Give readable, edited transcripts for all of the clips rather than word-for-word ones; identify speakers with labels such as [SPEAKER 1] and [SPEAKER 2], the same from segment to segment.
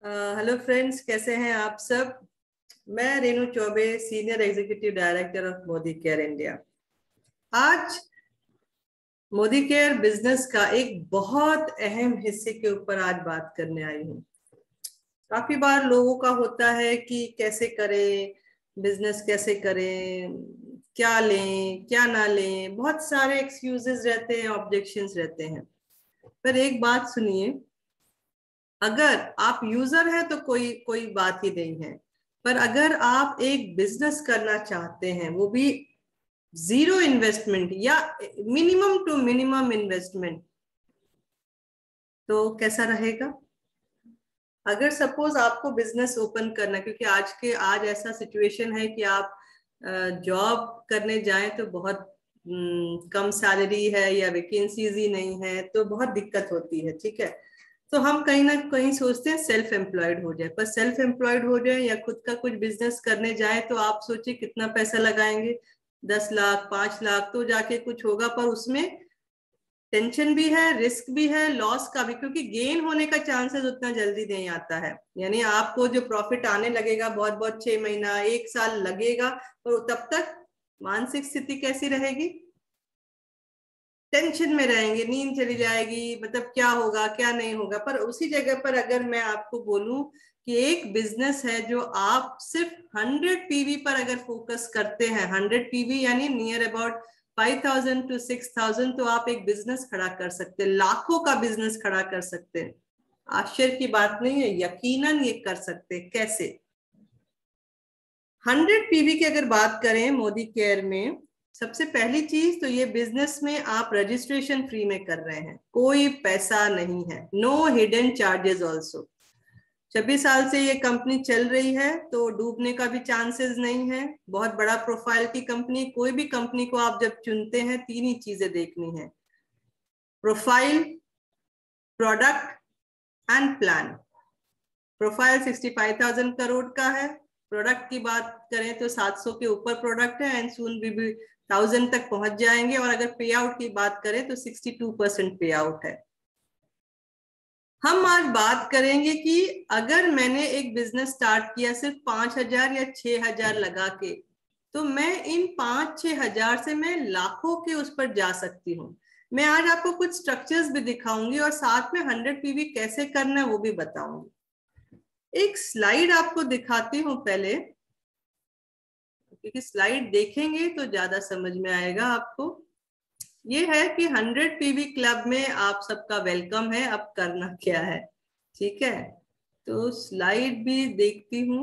[SPEAKER 1] Hello friends, कैसे हैं आप सब। मैं Renu Choubey, senior executive director of Modi care India. आज मोदी केयर बिजनेस का एक बहुत अहम हिस्से के ऊपर आज बात करने आई हूँ। काफी बार लोगों का होता है कि कैसे करें बिजनेस, कैसे करें, क्या लें क्या ना लें, बहुत सारे एक्सक्यूजेस रहते हैं, ऑब्जेक्शंस रहते हैं। पर एक बात सुनिए, अगर आप यूजर हैं तो कोई कोई बात ही नहीं है, पर अगर आप एक बिजनेस करना चाहते हैं, वो भी जीरो इन्वेस्टमेंट या मिनिमम टू मिनिमम इन्वेस्टमेंट, तो कैसा रहेगा। अगर सपोज आपको बिजनेस ओपन करना, क्योंकि आज ऐसा सिचुएशन है कि आप जॉब करने जाएं तो बहुत कम सैलरी है या वैकेंसीज ही नहीं है, तो बहुत दिक्कत होती है। ठीक है, तो हम कहीं ना कहीं सोचते हैं सेल्फ एम्प्लॉयड हो जाए, पर सेल्फ एम्प्लॉयड हो जाए या खुद का कुछ बिजनेस करने जाए तो आप सोचिए कितना पैसा लगाएंगे। 10 लाख 5 लाख तो जाके कुछ होगा, पर उसमें टेंशन भी है, रिस्क भी है, लॉस का भी, क्योंकि गेन होने का चांसेस उतना जल्दी नहीं आता है। यानी आपको जो प्रॉफिट आने लगेगा बहुत बहुत 6 महीना 1 साल लगेगा, और तब तक मानसिक स्थिति कैसी रहेगी, टेंशन में रहेंगे, नींद चली जाएगी, मतलब क्या होगा क्या नहीं होगा। पर उसी जगह पर अगर मैं आपको बोलूं कि एक बिजनेस है जो आप सिर्फ 100 PV पर अगर फोकस करते हैं, 100 PV यानी नियर अबाउट 5,000 to 6,000, तो आप एक बिजनेस खड़ा कर सकते हैं, लाखों का बिजनेस खड़ा कर सकते हैं। आश्चर्य की बात नहीं है, यकीनन ये कर सकते हैं। कैसे? 100 PV की अगर बात करें मोदी केयर में, सबसे पहली चीज तो ये बिजनेस में आप रजिस्ट्रेशन फ्री में कर रहे हैं, कोई पैसा नहीं है, नो हिडन चार्जेस ऑल्सो। 26 साल से ये कंपनी चल रही है, तो डूबने का भी चांसेस नहीं है। बहुत बड़ा प्रोफाइल की कंपनी, कोई भी कंपनी को आप जब चुनते हैं 3 ही चीजें देखनी है, profile, product and plan. Profile 65,000 crore का है, प्रोडक्ट की बात करें तो 700 के ऊपर प्रोडक्ट है, एंड सून भी 1000 तक पहुंच जाएंगे। और अगर पे आउट की बात करें तो 62% पे आउट है। हम आज बात करेंगे कि अगर मैंने एक बिजनेस स्टार्ट किया सिर्फ 5,000 या 6,000 लगा के, तो मैं इन 5-6 हजार से मैं लाखों के उस पर जा सकती हूँ। मैं आज आपको कुछ स्ट्रक्चर्स भी दिखाऊंगी और साथ में 100 PV कैसे करना है वो भी बताऊंगी। एक स्लाइड आपको दिखाती हूँ पहले, क्योंकि स्लाइड देखेंगे तो ज्यादा समझ में आएगा आपको। ये है कि 100 PV क्लब में आप सबका वेलकम है। अब करना क्या है, ठीक है, तो स्लाइड भी देखती हूँ।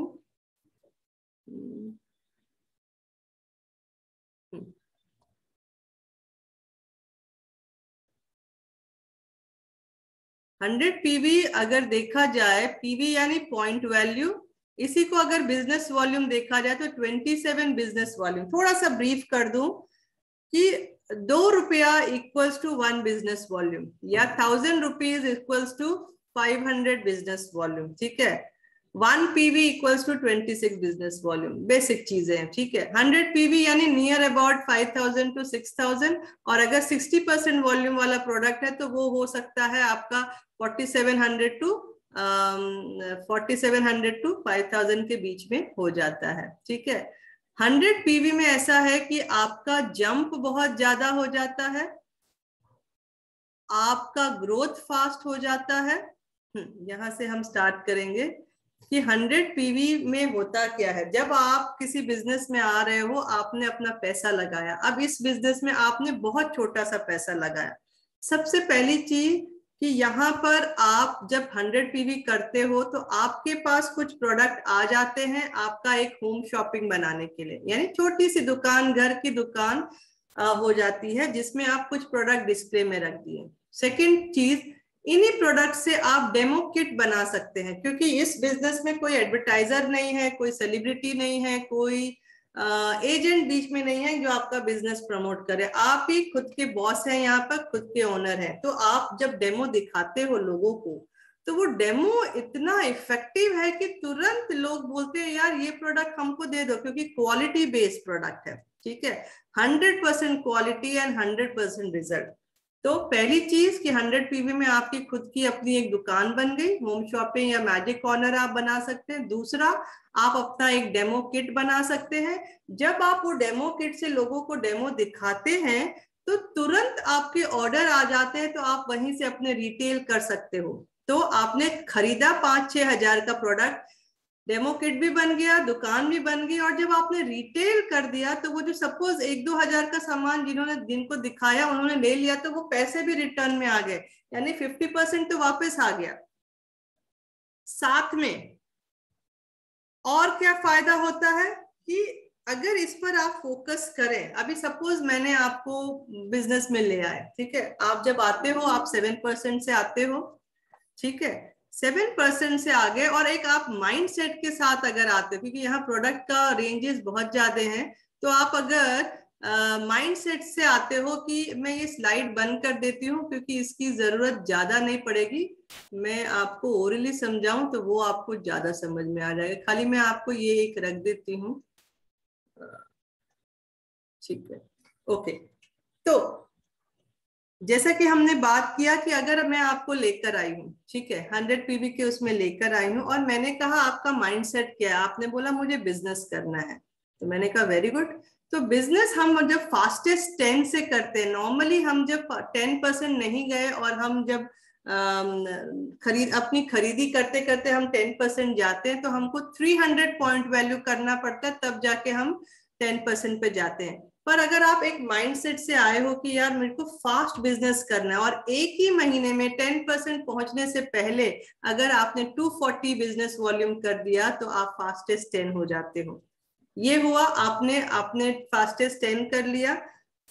[SPEAKER 1] 100 PV अगर देखा जाए, पीवी यानी पॉइंट वैल्यू, इसी को अगर बिजनेस वॉल्यूम देखा जाए तो 27 बिजनेस वॉल्यूम। थोड़ा सा ब्रीफ कर दूं कि 2 रुपया इक्वल्स टू 1 बिजनेस वॉल्यूम, या 1,000 rupees equals to 500 business volume. ठीक है, 1 PV equals to 26 business volume. Basic चीजें हैं, ठीक है। 100 PV यानी नियर अबाउट 5,000 to 6,000, और अगर 60% वॉल्यूम वाला प्रोडक्ट है तो वो हो सकता है आपका 4,700 to 5,000 के बीच में हो जाता है। ठीक है, 100 PV में ऐसा है कि आपका जंप बहुत ज्यादा हो जाता है, आपका ग्रोथ फास्ट हो जाता है। यहां से हम स्टार्ट करेंगे कि 100 PV में होता क्या है। जब आप किसी बिजनेस में आ रहे हो, आपने अपना पैसा लगाया, अब इस बिजनेस में आपने बहुत छोटा सा पैसा लगाया। सबसे पहली चीज कि यहाँ पर आप जब 100 PV करते हो तो आपके पास कुछ प्रोडक्ट आ जाते हैं आपका एक होम शॉपिंग बनाने के लिए, यानी छोटी सी दुकान, घर की दुकान हो जाती है, जिसमें आप कुछ प्रोडक्ट डिस्प्ले में रख दिए। सेकेंड चीज, इन्हीं प्रोडक्ट से आप डेमो किट बना सकते हैं, क्योंकि इस बिजनेस में कोई एडवर्टाइजर नहीं है, कोई सेलिब्रिटी नहीं है, कोई एजेंट बीच में नहीं है जो आपका बिजनेस प्रमोट करे। आप ही खुद के बॉस हैं, यहाँ पर खुद के ओनर हैं। तो आप जब डेमो दिखाते हो लोगों को, तो वो डेमो इतना इफेक्टिव है कि तुरंत लोग बोलते हैं यार ये प्रोडक्ट हमको दे दो, क्योंकि क्वालिटी बेस्ड प्रोडक्ट है। ठीक है, 100% क्वालिटी एंड 100% रिजल्ट। तो पहली चीज कि 100 पीवी में आपकी खुद की अपनी एक दुकान बन गई, होम शॉपिंग या मैजिक कॉर्नर आप बना सकते हैं। दूसरा, आप अपना एक डेमो किट बना सकते हैं। जब आप वो डेमो किट से लोगों को डेमो दिखाते हैं तो तुरंत आपके ऑर्डर आ जाते हैं, तो आप वहीं से अपने रिटेल कर सकते हो। तो आपने खरीदा 5-6 हजार का प्रोडक्ट, डेमो किट भी बन गया, दुकान भी बन गई, और जब आपने रिटेल कर दिया तो वो जो सपोज 1-2 हजार का सामान जिनको दिखाया उन्होंने ले लिया, तो वो पैसे भी रिटर्न में आ गए, यानी 50% तो वापस आ गया। साथ में और क्या फायदा होता है कि अगर इस पर आप फोकस करें, अभी सपोज मैंने आपको बिजनेस में ले आए, ठीक है, आप जब आते हो आप 7% से आते हो, ठीक है, 7% से आगे, और एक आप माइंड सेट के साथ अगर आते हो, क्योंकि यहाँ प्रोडक्ट का रेंजेस बहुत ज्यादा हैं, तो आप अगर माइंड सेट से आते हो कि मैं ये स्लाइड बंद कर देती हूँ क्योंकि इसकी जरूरत ज्यादा नहीं पड़ेगी, मैं आपको ओरली समझाऊं तो वो आपको ज्यादा समझ में आ जाएगा, खाली मैं आपको ये एक रख देती हूँ, ठीक है, ओके। तो जैसा कि हमने बात किया कि अगर मैं आपको लेकर आई हूँ, ठीक है, 100 पीवी के उसमें लेकर आई हूँ, और मैंने कहा आपका माइंडसेट क्या है, आपने बोला मुझे बिजनेस करना है, तो मैंने कहा वेरी गुड। तो बिजनेस हम जब फास्टेस्ट 10 से करते हैं, नॉर्मली हम जब 10% नहीं गए और हम जब अपनी खरीदी करते करते हम 10% जाते हैं, तो हमको 300 पॉइंट वैल्यू करना पड़ता है, तब जाके हम 10% पे जाते हैं। पर अगर आप एक माइंडसेट से आए हो कि यार मेरे को फास्ट बिजनेस करना है, और एक ही महीने में 10% पहुंचने से पहले अगर आपने 240 बिजनेस वॉल्यूम कर दिया तो आप फास्टेस्ट 10 हो जाते हो। ये हुआ, आपने आपने फास्टेस्ट 10 कर लिया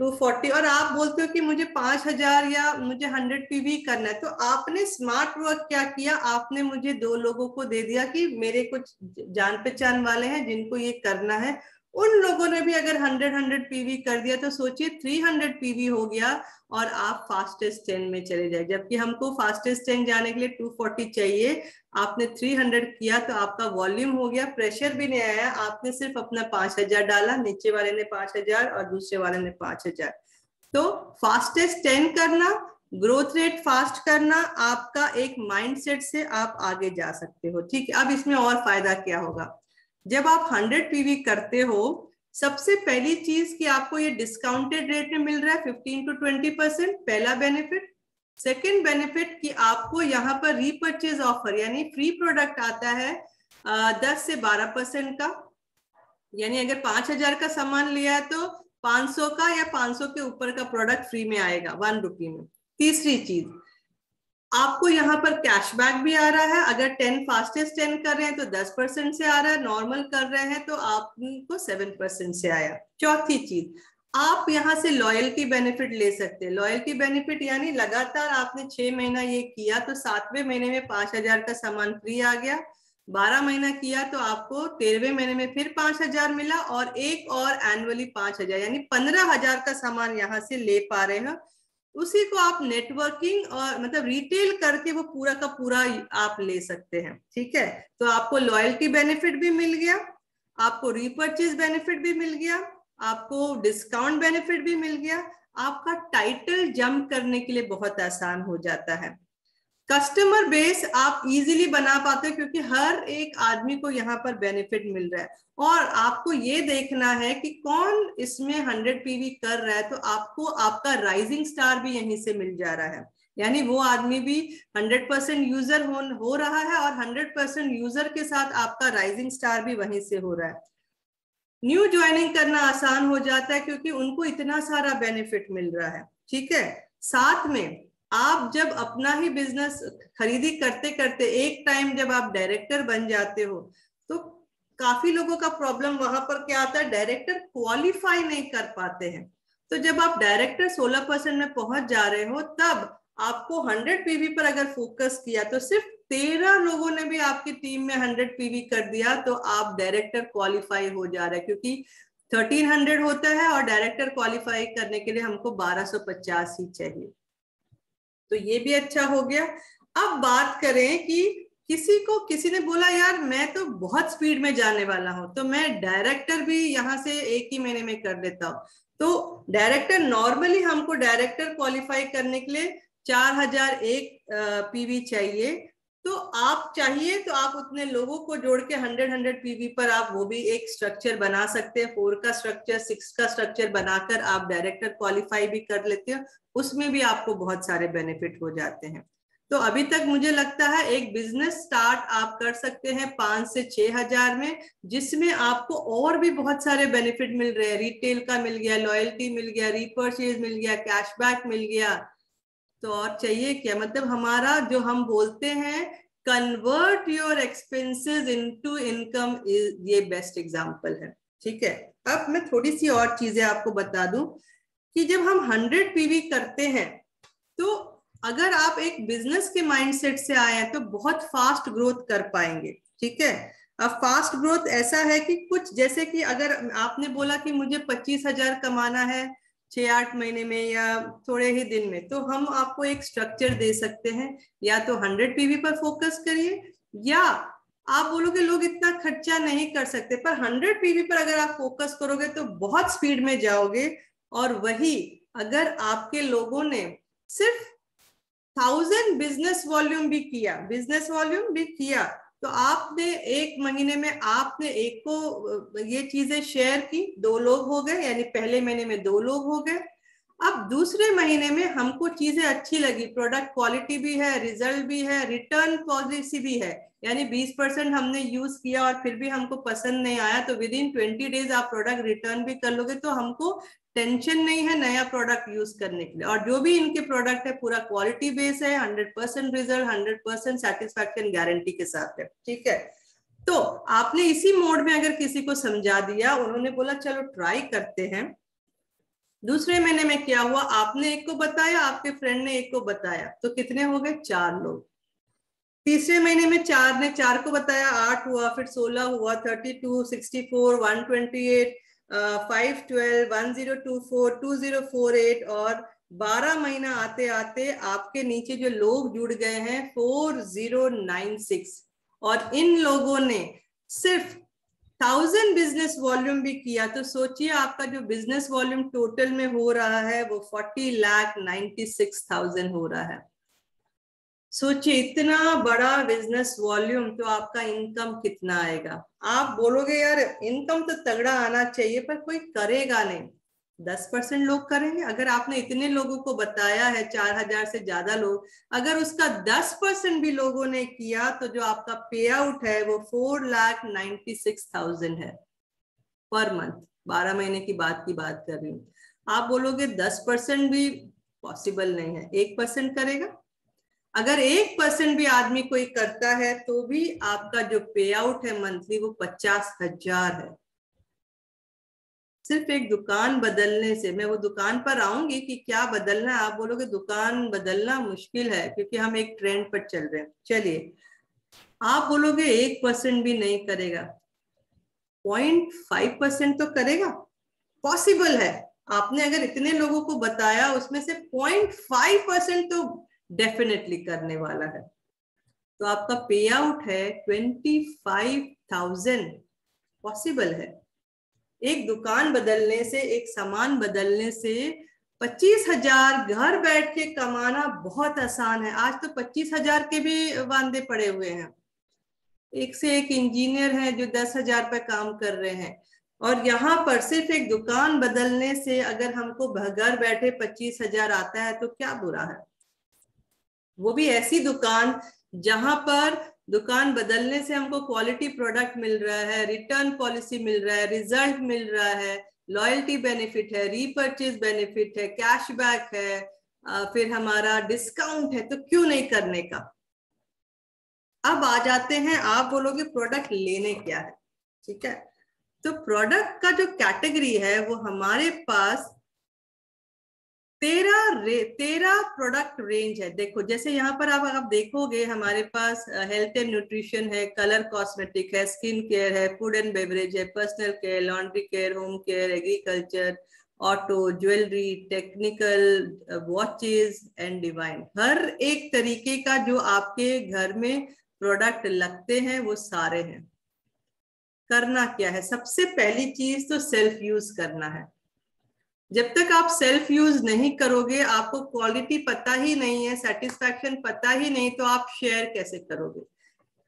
[SPEAKER 1] 240, और आप बोलते हो कि मुझे 5000 या मुझे 100 पीवी करना है, तो आपने स्मार्ट वर्क क्या किया, आपने मुझे 2 लोगों को दे दिया कि मेरे कुछ जान पहचान वाले हैं जिनको ये करना है, उन लोगों ने भी अगर 100 पीवी कर दिया, तो सोचिए 300 पीवी हो गया और आप फास्टेस्ट 10 में चले जाए, जबकि हमको फास्टेस्ट 10 जाने के लिए 240 चाहिए, आपने 300 किया तो आपका वॉल्यूम हो गया, प्रेशर भी नहीं आया, आपने सिर्फ अपना 5000 डाला, नीचे वाले ने 5000 और दूसरे वाले ने 5000। तो फास्टेस्ट 10 करना, ग्रोथ रेट फास्ट करना, आपका एक माइंडसेट से आप आगे जा सकते हो, ठीक है। अब इसमें और फायदा क्या होगा, जब आप 100 पीवी करते हो, सबसे पहली चीज कि आपको ये डिस्काउंटेड रेट में मिल रहा है 15 to 20%, पहला बेनिफिट। सेकेंड बेनिफिट कि आपको यहाँ पर रीपर्चेज ऑफर यानी फ्री प्रोडक्ट आता है 10 से 12% का, यानी अगर 5000 का सामान लिया है तो 500 का या 500 के ऊपर का प्रोडक्ट फ्री में आएगा 1 रुपये में। तीसरी चीज, आपको यहाँ पर कैशबैक भी आ रहा है, अगर 10 फास्टेस्ट 10 कर रहे हैं तो 10% से आ रहा है, नॉर्मल कर रहे हैं तो आपको 7% से आया। चौथी चीज, आप यहाँ से लॉयल्टी बेनिफिट ले सकते हैं। लॉयल्टी बेनिफिट यानी लगातार आपने 6 महीना ये किया तो 7वें महीने में 5000 का सामान फ्री आ गया, 12 महीना किया तो आपको 13वें महीने में फिर 5000 मिला, और एक और एनुअली 5000, यानी 15000 का सामान यहाँ से ले पा रहे हैं। उसी को आप नेटवर्किंग और मतलब रिटेल करके वो पूरा का पूरा आप ले सकते हैं, ठीक है। तो आपको लॉयल्टी बेनिफिट भी मिल गया, आपको रीपर्चेज बेनिफिट भी मिल गया, आपको डिस्काउंट बेनिफिट भी मिल गया, आपका टाइटल जंप करने के लिए बहुत आसान हो जाता है। कस्टमर बेस आप इजीली बना पाते हो क्योंकि हर एक आदमी को यहाँ पर बेनिफिट मिल रहा है, और आपको ये देखना है कि कौन इसमें 100 पीवी कर रहा है, तो आपको आपका राइजिंग स्टार भी यहीं से मिल जा रहा है, यानी वो आदमी भी 100% यूजर हो रहा है, और 100% यूजर के साथ आपका राइजिंग स्टार भी वहीं से हो रहा है। न्यू ज्वाइनिंग करना आसान हो जाता है क्योंकि उनको इतना सारा बेनिफिट मिल रहा है, ठीक है। साथ में आप जब अपना ही बिजनेस खरीदी करते करते एक टाइम जब आप डायरेक्टर बन जाते हो, तो काफी लोगों का प्रॉब्लम वहां पर क्या आता है, डायरेक्टर क्वालिफाई नहीं कर पाते हैं। तो जब आप डायरेक्टर 16% में पहुंच जा रहे हो, तब आपको 100 पीवी पर अगर फोकस किया तो सिर्फ 13 लोगों ने भी आपकी टीम में 100 पीवी कर दिया तो आप डायरेक्टर क्वालिफाई हो जा रहे हैं, क्योंकि 1300 होता है और डायरेक्टर क्वालिफाई करने के लिए हमको 1250 ही चाहिए। तो ये भी अच्छा हो गया। अब बात करें कि किसी ने बोला यार मैं तो बहुत स्पीड में जाने वाला हूं, तो मैं डायरेक्टर भी यहां से एक ही महीने में कर देता हूं। तो डायरेक्टर नॉर्मली हमको डायरेक्टर क्वालिफाई करने के लिए 4001 पीवी चाहिए। तो आप चाहिए तो आप उतने लोगों को जोड़ के 100 पीवी पर आप वो भी एक स्ट्रक्चर बना सकते हैं। 4 का स्ट्रक्चर, 6 का स्ट्रक्चर बनाकर आप डायरेक्टर क्वालिफाई भी कर लेते हो, उसमें भी आपको बहुत सारे बेनिफिट हो जाते हैं। तो अभी तक मुझे लगता है एक बिजनेस स्टार्ट आप कर सकते हैं 5 से 6 हजार में, जिसमें आपको और भी बहुत सारे बेनिफिट मिल रहे हैं। रिटेल का मिल गया, लॉयल्टी मिल गया, रीपर्चेज मिल गया, कैशबैक मिल गया, तो और चाहिए क्या। मतलब हमारा जो हम बोलते हैं convert your expenses into income, ये बेस्ट एग्जांपल है। ठीक है, अब मैं थोड़ी सी और चीजें आपको बता दूं कि जब हम 100 पीवी करते हैं तो अगर आप एक बिजनेस के माइंडसेट से आए हैं तो बहुत फास्ट ग्रोथ कर पाएंगे। ठीक है, अब फास्ट ग्रोथ ऐसा है कि कुछ जैसे कि अगर आपने बोला कि मुझे 25,000 कमाना है 6-8 महीने में या थोड़े ही दिन में, तो हम आपको एक स्ट्रक्चर दे सकते हैं। या तो 100 पीवी पर फोकस करिए, या आप बोलोगे लोग इतना खर्चा नहीं कर सकते, पर 100 पीवी पर अगर आप फोकस करोगे तो बहुत स्पीड में जाओगे। और वही अगर आपके लोगों ने सिर्फ 1000 बिजनेस वॉल्यूम भी किया, तो आपने एक महीने में आपने एक को ये चीजें शेयर की, 2 लोग हो गए, यानी पहले महीने में 2 लोग हो गए। अब दूसरे महीने में हमको चीजें अच्छी लगी, प्रोडक्ट क्वालिटी भी है, रिजल्ट भी है, रिटर्न पॉलिसी भी है, यानी 20% हमने यूज किया और फिर भी हमको पसंद नहीं आया, तो विद इन 20 डेज आप प्रोडक्ट रिटर्न भी कर लोगे, तो हमको टेंशन नहीं है नया प्रोडक्ट यूज करने के लिए। और जो भी इनके प्रोडक्ट है पूरा क्वालिटी बेस है, 100% रिजल्ट, 100% सेटिस्फैक्शन गारंटी के साथ है। ठीक है, तो आपने इसी मोड में अगर किसी को समझा दिया, उन्होंने बोला चलो ट्राई करते हैं, दूसरे महीने में क्या हुआ, आपने एक को बताया, आपके फ्रेंड ने एक को बताया, तो कितने हो गए, 4 लोग। तीसरे महीने में 4 ने 4 को बताया, 8 हुआ, फिर 16 हुआ, 32, 64, 128, 512, 1024, 2048, और 12 महीना आते आते आपके नीचे जो लोग जुड़ गए हैं 4096। और इन लोगों ने सिर्फ 1000 बिजनेस वॉल्यूम भी किया, तो सोचिए आपका जो बिजनेस वॉल्यूम टोटल में हो रहा है वो 40,96,000 हो रहा है। सोचिए इतना बड़ा बिजनेस वॉल्यूम, तो आपका इनकम कितना आएगा। आप बोलोगे यार इनकम तो तगड़ा आना चाहिए, पर कोई करेगा नहीं, 10% लोग करेंगे। अगर आपने इतने लोगों को बताया है, 4000 से ज्यादा लोग, अगर उसका 10% भी लोगों ने किया, तो जो आपका पे आउट है वो 4,96,000 है पर मंथ। 12 महीने की बात कर रही हूँ। आप बोलोगे 10% भी पॉसिबल नहीं है, 1% करेगा। अगर 1% भी आदमी कोई करता है तो भी आपका जो पे आउट है मंथली वो 50,000 है। सिर्फ एक दुकान बदलने से, मैं वो दुकान पर आऊंगी कि क्या बदलना है। आप बोलोगे दुकान बदलना मुश्किल है क्योंकि हम एक ट्रेंड पर चल रहे हैं। चलिए, आप बोलोगे 1% भी नहीं करेगा, 0.5% तो करेगा, पॉसिबल है। आपने अगर इतने लोगों को बताया, उसमें से 0.5% तो डेफिनेटली करने वाला है, तो आपका पे आउट है 25,000। पॉसिबल है। एक दुकान बदलने से, एक सामान बदलने से 25,000 घर बैठ के कमाना बहुत आसान है। आज तो 25,000 के भी वांदे पड़े हुए हैं। एक से एक इंजीनियर हैं जो 10,000 पे काम कर रहे हैं, और यहाँ पर सिर्फ एक दुकान बदलने से अगर हमको घर बैठे 25,000 आता है तो क्या बुरा है। वो भी ऐसी दुकान जहां पर दुकान बदलने से हमको क्वालिटी प्रोडक्ट मिल रहा है, रिटर्न पॉलिसी मिल रहा है, रिजल्ट मिल रहा है, लॉयल्टी बेनिफिट है, रीपर्चेज बेनिफिट है, कैशबैक है, फिर हमारा डिस्काउंट है, तो क्यों नहीं करने का। अब आ जाते हैं, आप बोलोगे प्रोडक्ट लेने क्या है। ठीक है, तो प्रोडक्ट का जो कैटेगरी है वो हमारे पास 13 प्रोडक्ट रेंज है। देखो जैसे यहाँ पर आप देखोगे हमारे पास हेल्थ एंड न्यूट्रिशन है, कलर कॉस्मेटिक है, स्किन केयर है, फूड एंड बेवरेज है, personal care, laundry care, home care, agriculture, auto, jewellery, technical, watches and divine. हर एक तरीके का जो आपके घर में प्रोडक्ट लगते हैं वो सारे हैं। करना क्या है, सबसे पहली चीज तो सेल्फ यूज करना है। जब तक आप सेल्फ यूज नहीं करोगे, आपको क्वालिटी पता ही नहीं है, सेटिस्फैक्शन पता ही नहीं, तो आप शेयर कैसे करोगे।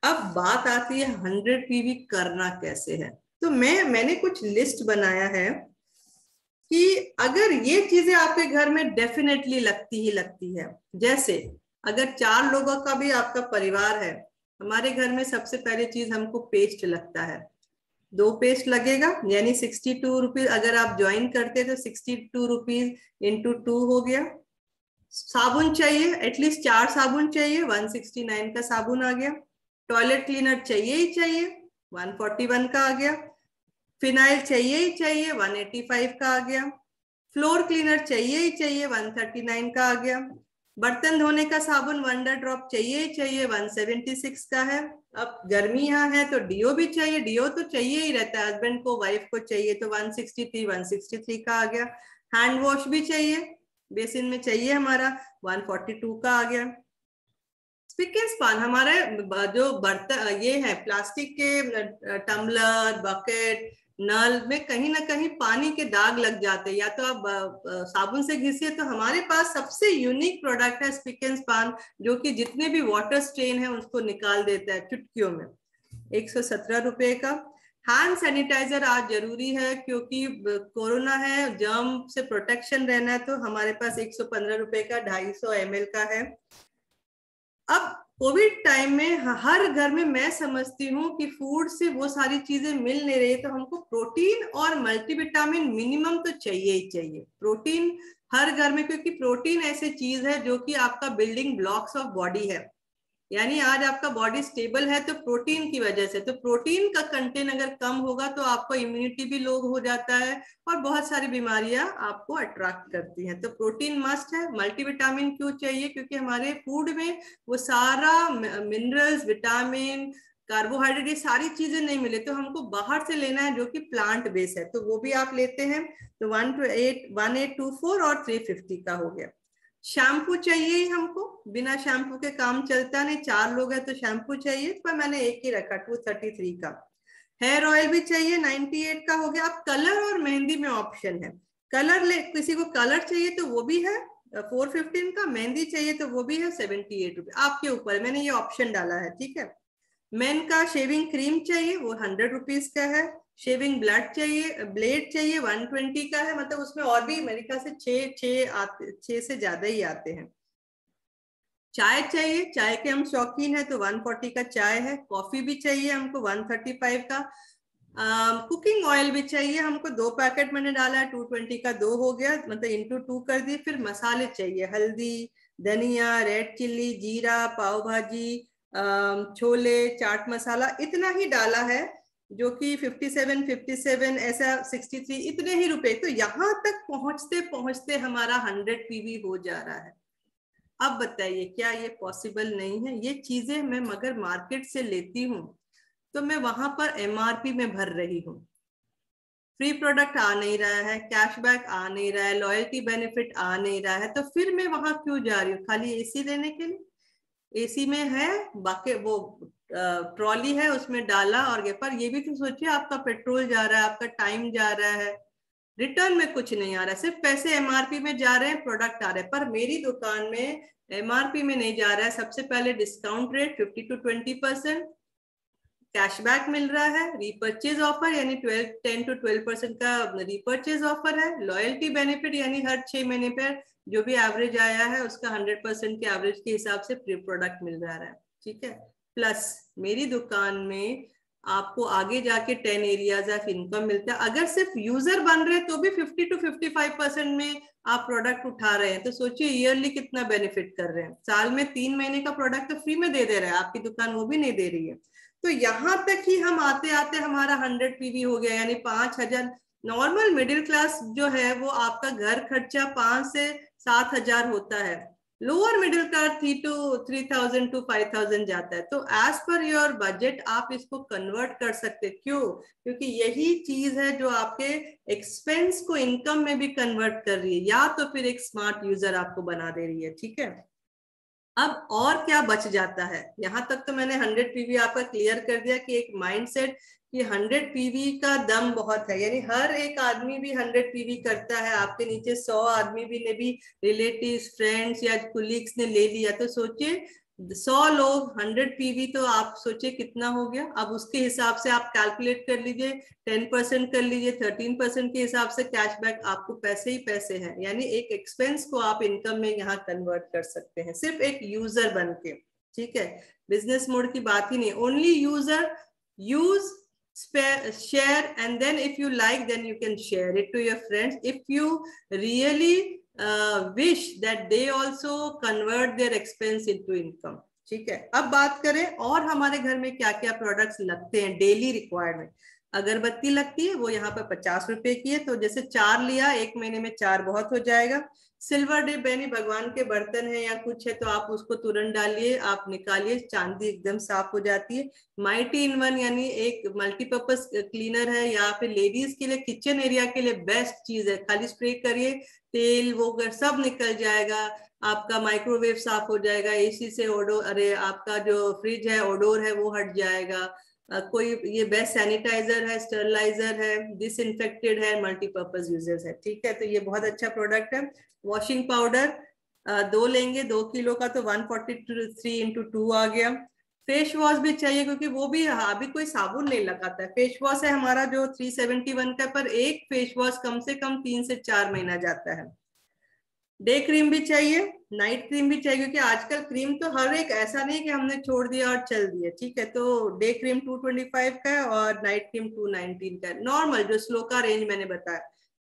[SPEAKER 1] अब बात आती है 100 पीवी करना कैसे है। तो मैंने कुछ लिस्ट बनाया है कि अगर ये चीजें आपके घर में डेफिनेटली लगती ही लगती है। जैसे अगर 4 लोगों का भी आपका परिवार है, हमारे घर में सबसे पहली चीज हमको पेस्ट लगता है। 2 पेस्ट लगेगा, यानी 62 रुपीज। अगर आप ज्वाइन करते तो 62 रुपीज इंटू 2 हो गया। साबुन चाहिए, एटलीस्ट 4 साबुन चाहिए, 169 का साबुन आ गया। टॉयलेट क्लीनर चाहिए ही चाहिए, 141 का आ गया। फिनाइल चाहिए ही चाहिए, 185 का आ गया। फ्लोर क्लीनर चाहिए ही चाहिए, 139 का आ गया। बर्तन धोने का साबुन वंडर ड्रॉप चाहिए ही चाहिए, 176 का है। अब गर्मी यहाँ है तो डीओ भी चाहिए, डीओ तो चाहिए ही रहता है, हस्बैंड को वाइफ को चाहिए, तो 163 का आ गया। हैंड वॉश भी चाहिए, बेसिन में चाहिए हमारा, 142 का आ गया। स्पिक एंड स्पान, हमारे जो बर्तन ये है प्लास्टिक के टम्बलर, बकेट, नल में कहीं ना कहीं पानी के दाग लग जाते हैं, या तो आप साबुन से घिसिए। तो हमारे पास सबसे यूनिक प्रोडक्ट है स्पिक एंड स्पान, जो कि जितने भी वाटर स्ट्रेन है उसको निकाल देता है चुटकियों में। 117 रुपए का। हैंड सैनिटाइजर आज जरूरी है, क्योंकि कोरोना है, जर्म से प्रोटेक्शन रहना है, तो हमारे पास 115 रुपए का 250 ml का है। अब कोविड टाइम में हर घर में मैं समझती हूँ कि फूड से वो सारी चीजें मिल नहीं रही, तो हमको प्रोटीन और मल्टीविटामिन मिनिमम तो चाहिए ही चाहिए। प्रोटीन हर घर में, क्योंकि प्रोटीन ऐसी चीज है जो कि आपका बिल्डिंग ब्लॉक्स ऑफ बॉडी है। यानी आज आपका बॉडी स्टेबल है तो प्रोटीन की वजह से। तो प्रोटीन का कंटेंट अगर कम होगा तो आपको इम्यूनिटी भी लो हो जाता है, और बहुत सारी बीमारियां आपको अट्रैक्ट करती हैं। तो प्रोटीन मस्ट है। मल्टीविटामिन क्यों चाहिए? क्योंकि हमारे फूड में वो सारा मिनरल्स, विटामिन, कार्बोहाइड्रेट, ये सारी चीजें नहीं मिले, तो हमको बाहर से लेना है जो कि प्लांट बेस है, तो वो भी आप लेते हैं। तो 1824 और 350 का हो गया। शैम्पू चाहिए ही हमको, बिना शैम्पू के काम चलता नहीं। 4 लोग हैं तो शैम्पू चाहिए, पर मैंने एक ही रखा 233 का। हेयर ऑयल भी चाहिए, 98 का हो गया। अब कलर और मेहंदी में ऑप्शन है। कलर ले, किसी को कलर चाहिए तो वो भी है 415 का। मेहंदी चाहिए तो वो भी है 78 रुपए, आपके ऊपर, मैंने ये ऑप्शन डाला है, ठीक है। मेन का शेविंग क्रीम चाहिए, वो 100 रुपीज का है। शेविंग ब्लेड चाहिए 120 का है। मतलब उसमें और भी मेरे ख्याल से 6 से ज्यादा ही आते हैं। चाय चाहिए, चाय के हम शौकीन है तो 140 का चाय है। कॉफी भी चाहिए हमको 135 का। कुकिंग ऑयल भी चाहिए हमको, 2 पैकेट मैंने डाला है, 220 का 2 हो गया, मतलब इंटू 2 कर दिए। फिर मसाले चाहिए, हल्दी, धनिया, रेड चिल्ली, जीरा, पाव भाजी, छोले, चाट मसाला, इतना ही डाला है, जो कि 57 ऐसा 63 इतने ही रुपए। तो यहाँ तक पहुंचते पहुंचते हमारा 100 पीवी हो जा रहा है। अब बताइए क्या ये पॉसिबल नहीं है? ये चीजें मैं मगर मार्केट से लेती हूँ तो मैं वहां पर एमआरपी में भर रही हूँ। फ्री प्रोडक्ट आ नहीं रहा है, कैशबैक आ नहीं रहा है, लॉयल्टी बेनिफिट आ नहीं रहा है, तो फिर मैं वहां क्यों जा रही हूँ? खाली एसी लेने के लिए? एसी में है बाकी वो ट्रॉली है, उसमें डाला और गया। पर ये भी तो सोचिए, आपका पेट्रोल जा रहा है, आपका टाइम जा रहा है, रिटर्न में कुछ नहीं आ रहा है, सिर्फ पैसे एमआरपी में जा रहे हैं, प्रोडक्ट आ रहे हैं। पर मेरी दुकान में एमआरपी में नहीं जा रहा है। सबसे पहले डिस्काउंट रेट 50 to 20%, कैशबैक मिल रहा है, रीपर्चेज ऑफर यानी 10 to 12% का रीपर्चेज ऑफर है, लॉयल्टी बेनिफिट यानी हर 6 महीने पर जो भी एवरेज आया है उसका 100% के एवरेज के हिसाब से फ्री प्रोडक्ट मिल रहा है, ठीक है। प्लस मेरी दुकान में आपको आगे जाके 10 एरियाज ऑफ इनकम मिलता है। अगर सिर्फ यूजर बन रहे तो भी 50 to 55% में आप प्रोडक्ट उठा रहे हैं, तो सोचिए ईयरली कितना बेनिफिट कर रहे हैं। साल में 3 महीने का प्रोडक्ट तो फ्री में दे रहे हैं, आपकी दुकान वो भी नहीं दे रही है। तो यहाँ तक ही हम आते आते हमारा 100 पीवी हो गया, यानी 5,000। नॉर्मल मिडिल क्लास जो है वो आपका घर खर्चा 5 से 7,000 होता है। लोअर मिडिल क्लास 3,000 to 5,000 जाता है। तो एज पर योर बजट आप इसको कन्वर्ट कर सकते। क्यों? क्योंकि यही चीज है जो आपके एक्सपेंस को इनकम में भी कन्वर्ट कर रही है, या तो फिर एक स्मार्ट यूजर आपको बना दे रही है, ठीक है। अब और क्या बच जाता है? यहाँ तक तो मैंने 100 पीवी आपका क्लियर कर दिया कि एक माइंडसेट कि 100 पीवी का दम बहुत है, यानी हर एक आदमी भी 100 पीवी करता है। आपके नीचे 100 आदमी भी ने भी रिलेटिव्स, फ्रेंड्स या कुलीग्स ने ले लिया, तो सोचिए 100 लोग 100 पीवी, तो आप सोचिए कितना हो गया। अब उसके हिसाब से आप कैलकुलेट कर लीजिए, 10% कर लीजिए, 13% के हिसाब से कैशबैक, आपको पैसे ही पैसे हैं। यानी एक एक्सपेंस को आप इनकम में यहाँ कन्वर्ट कर सकते हैं, सिर्फ एक यूजर बन के। ठीक है, बिजनेस मोड की बात ही नहीं, only user, use, share, and then if you like, then you can share it to your friends. If you really wish that they also convert their expense into income. ठीक है, अब बात करें और हमारे घर में क्या क्या प्रोडक्ट्स लगते हैं डेली रिक्वायरमेंट। अगरबत्ती लगती है, वो यहाँ पर 50 रुपए की है, तो जैसे 4 लिया, 1 महीने में 4 बहुत हो जाएगा। सिल्वर डिप यानी भगवान के बर्तन है या कुछ है, तो आप उसको तुरंत डालिए, आप निकालिए, चांदी एकदम साफ हो जाती है। माइटी इन वन यानी एक मल्टीपर्पज क्लीनर है, या फिर लेडीज के लिए किचन एरिया के लिए बेस्ट चीज है। खाली स्प्रे करिए, तेल वो सब निकल जाएगा, आपका माइक्रोवेव साफ हो जाएगा, एसी से ओडोर, अरे आपका जो फ्रिज है ओडोर है वो हट जाएगा। कोई ये बेस्ट सैनिटाइजर है, स्टरलाइजर है, डिसइंफेक्टेड है, मल्टीपर्पज यूजेस है। ठीक है, तो ये बहुत अच्छा प्रोडक्ट है। वॉशिंग पाउडर 2 लेंगे, 2 किलो का, तो 143 into 2 आ गया। फेस वॉश भी चाहिए, क्योंकि वो भी अभी कोई साबुन नहीं लगाता है। फेस वॉश है हमारा जो 371 का, पर एक फेस वॉश कम से कम 3 से 4 महीना जाता है। डे क्रीम भी चाहिए, नाइट क्रीम भी चाहिए, क्योंकि आजकल क्रीम तो हर एक, ऐसा नहीं कि हमने छोड़ दिया और चल दिया। ठीक है, तो डे क्रीम 225 का है और नाइट क्रीम 219 का है, नॉर्मल जो स्लो का रेंज मैंने बताया।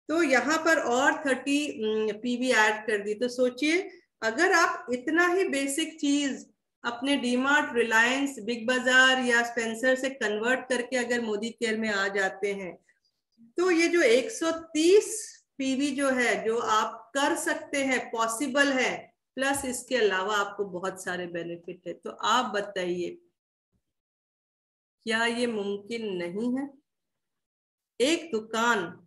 [SPEAKER 1] तो यहाँ पर और 30 पीवी ऐड कर दी। तो सोचिए अगर आप इतना ही बेसिक चीज अपने डीमार्ट, रिलायंस, बिग बाजार या स्पेंसर से कन्वर्ट करके अगर मोदी केयर में आ जाते हैं, तो ये जो 130 पीवी जो है, जो आप कर सकते हैं, पॉसिबल है, प्लस इसके अलावा आपको बहुत सारे बेनिफिट है। तो आप बताइए क्या ये मुमकिन नहीं है? एक दुकान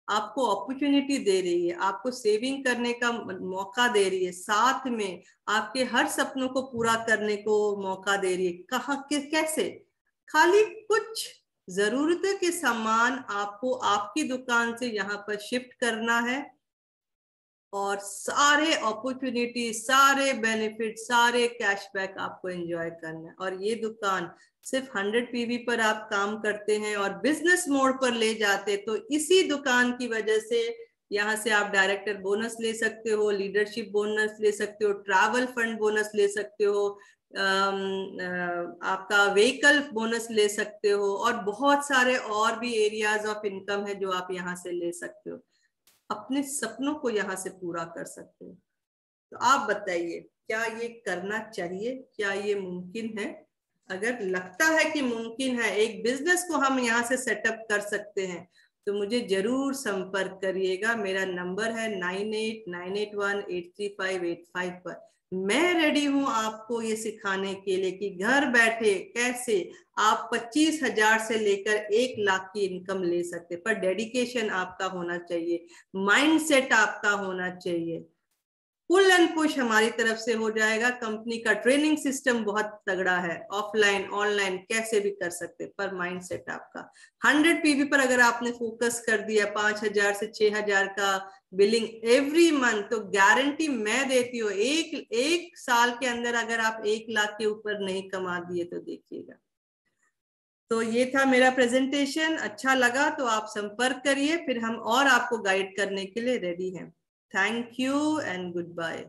[SPEAKER 1] आपको अपॉर्चुनिटी दे रही है, आपको सेविंग करने का मौका दे रही है, साथ में आपके हर सपनों को पूरा करने को मौका दे रही है। कहाँ, कैसे? खाली कुछ जरूरत के सामान आपको आपकी दुकान से यहाँ पर शिफ्ट करना है, और सारे अपॉर्चुनिटी, सारे बेनिफिट, सारे कैशबैक आपको एंजॉय करना है। और ये दुकान सिर्फ 100 पीवी पर आप काम करते हैं और बिजनेस मोड पर ले जाते, तो इसी दुकान की वजह से यहाँ से आप डायरेक्टर बोनस ले सकते हो, लीडरशिप बोनस ले सकते हो, ट्रैवल फंड बोनस ले सकते हो, आपका व्हीकल बोनस ले सकते हो, और बहुत सारे और भी एरियाज ऑफ इनकम है जो आप यहाँ से ले सकते हो। अपने सपनों को यहाँ से पूरा कर सकते हो। तो आप बताइए क्या ये करना चाहिए? क्या ये मुमकिन है? अगर लगता है कि मुमकिन है, एक बिजनेस को हम यहाँ से सेटअप कर सकते हैं, तो मुझे जरूर संपर्क करिएगा। मेरा नंबर है 9898183585 पर। मैं रेडी हूं आपको ये सिखाने के लिए कि घर बैठे कैसे आप 25,000 से लेकर 1 लाख की इनकम ले सकते, पर डेडिकेशन आपका होना चाहिए, माइंडसेट आपका होना चाहिए। पुल एंड पुश हमारी तरफ से हो जाएगा। कंपनी का ट्रेनिंग सिस्टम बहुत तगड़ा है, ऑफलाइन ऑनलाइन कैसे भी कर सकते, पर माइंडसेट आपका 100 पीवी पर अगर आपने फोकस कर दिया, 5,000 से 6,000 का बिलिंग एवरी मंथ, तो गारंटी मैं देती हूँ एक साल के अंदर अगर आप 1 लाख के ऊपर नहीं कमा दिए तो देखिएगा। तो ये था मेरा प्रेजेंटेशन। अच्छा लगा तो आप संपर्क करिए, फिर हम और आपको गाइड करने के लिए रेडी हैं। Thank you and goodbye.